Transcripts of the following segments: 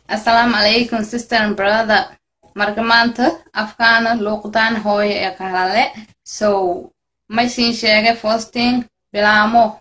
Assalamu alaikum, sister and brother. Markamanta, Afghana, Lokutan, Hoy, Ekalale. So, my sin share first thing, Bilamo,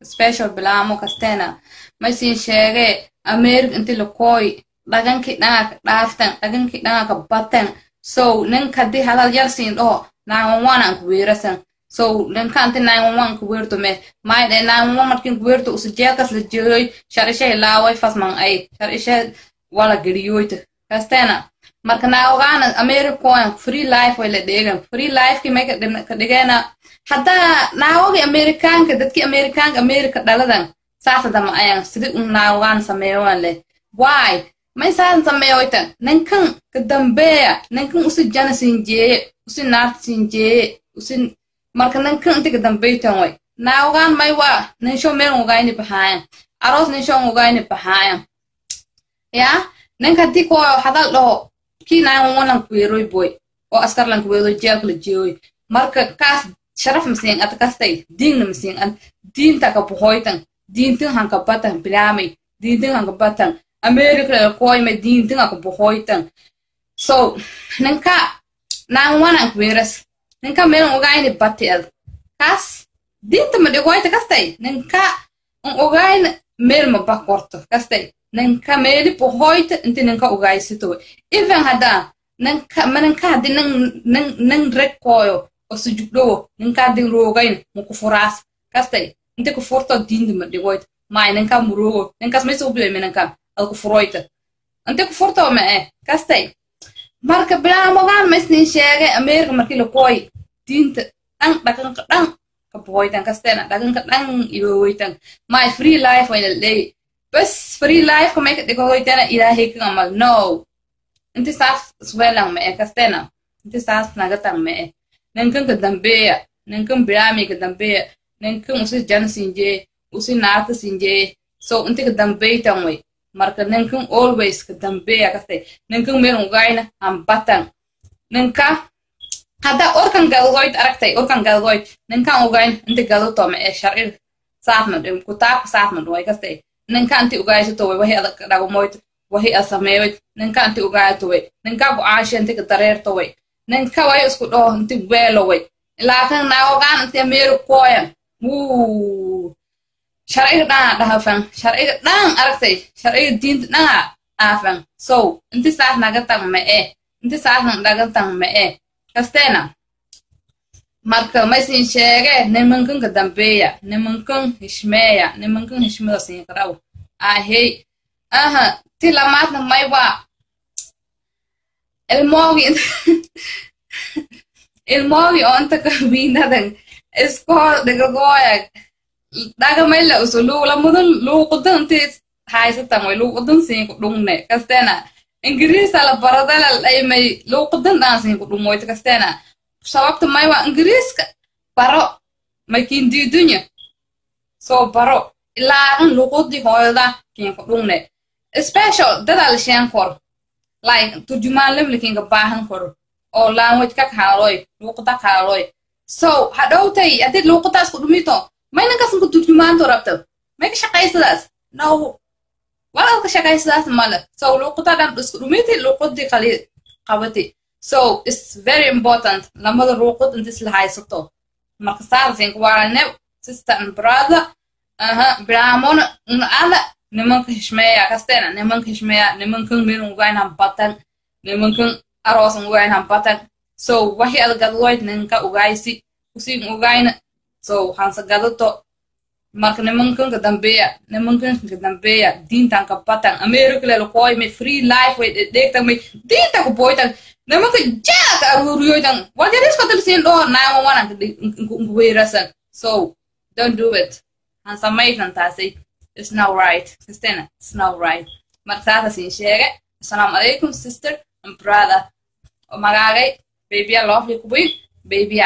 special Bilamo Castena. My sin share, American Tilokoi, Lagan Kitnak, Laftan, Lagan Kitnak, a button. So, Nenkadi Halal Yarsin, oh, 911 and Quirasan. So, Nenkanti 911 Quir to me. My 911 can queer to Usajakas, the joy, Sharisha Lawa, Fasman 8, Sharisha. Wala giriyoyte kastena marka naawgaan America free life wala deegan free life ki make kadegana hada naawga Americanka dadki America daladan saasada ma ayan sidii naawgaan sameeyaan le why may saan sameeyoyta nankan kadambeya nankan usi jana sinjee usi naart sinjee usi marka nankan inta kadambeytan way naawgaan may wa ninsho meel ugaayni baxaan aroos ninsho ugaayni baxaan ya nanka diko hadal do ki 911 kuiroy boy o askar lan kuiroy jail kula joy marka kas sharaf msing at kastay ding msing an din ta ka pohoitan din tin han ka patan pilami din tin han ka patan America koy me din tin ka pohoitan so nanka 911 kuiras nanka men ogay ni batel kas din ta me de koy ta kastay nanka ogay mel ma bakorto kastay nanka meli pohoita inti nanka ugaisito even hada nanka di nang rekoyo o sujukdo nanka di rogain mukufuras kastay inti ku forto dindi ma digoit mai nanka murogo nanka smeso bleme nanka al ku froita inti ku forto me kastay marka bla mogan mesni shege America marki lo koi dint ang dakan ka pohoita kastena dakan ka dang iwoitan my free life when lay بس free life كم يك تقولي تنا إلهي كمال no أنت ساس سوالم ما كستنا أنت ساس نقطع ما نكون كدمبيا نكون برامي كدمبيا نكون أسي جان سينجي أسي نات سينجي so أنت كدمبيا تاموي مركز نكون always كدمبيا كستي نكون ميرون غاينا هم باتن نكا هذا أوركان قالويت أركتي أوركان قالويت نكا أوغاين أنت قالو توما شرعي ساعة من كتاب ساعة من رواي كستي nanka anti ugaayto towe wahi adag dhagumoyt wahi asameeyt nanka anti ugaayto we nanka bu aashanti ka dareerto we nanka way isku dhoo anti weelo we laakin naawgaan anti ameeru koyan sharciga dhan dhahafan sharciga dhan aragtay sharciga diinta dhan aafan so inti saas naga tang inti saas naga tang kasteena marka maysin sheege nimankan ka dambeeya nimankan hishmeeda siin karaw ahey aha ti lamaadna maywa ilmoogi oo inta ka wiinadan iskool dhigagoya dhagamayla usulu lamudan luuqudan inti haysatan way luuqudan siin ku dhungne kasteena ingiriisa la baradala laymay luuqudan dhan siin ku dhumoyta kasteena sababta maywa ingiriiska baro maykin diidunya so baro ilaagan luqudi hooyada kin ku dhungne special dadal shan kor like turjumaan lemlikin ka baahan kor oo language ka kaaloy luqada kaaloy so hadowtay adid luqadaas ku dhumito mayna ka sun ku turjumaan to rabto may ka shaqaysadaas no wala ka shaqaysadaas mala so luqadan isku dhumiti luqadi qali qabati so it's very important lamada ruuqad inta isla haysato marka saarsin kuwaane sister and brother bramon ala nimanka hishmeeya kasteena nimanka meel ugaayna batan nimanka aroos ugaayna batan so wahi algadloyd ninka ugaaysi usi ugaayna so hansa gadato marka nimanka dambeeya diintan ka batan America le koy me free life with dekta me diinta ku boytan namanka jaaka aruriyoytan wajaris ko tilsin do 911 kuwirasan so don't do it and samaytan taasi it's not right sister it's not right martaata sin sheege assalamu alaikum sister and brother o magagay baby I love you baby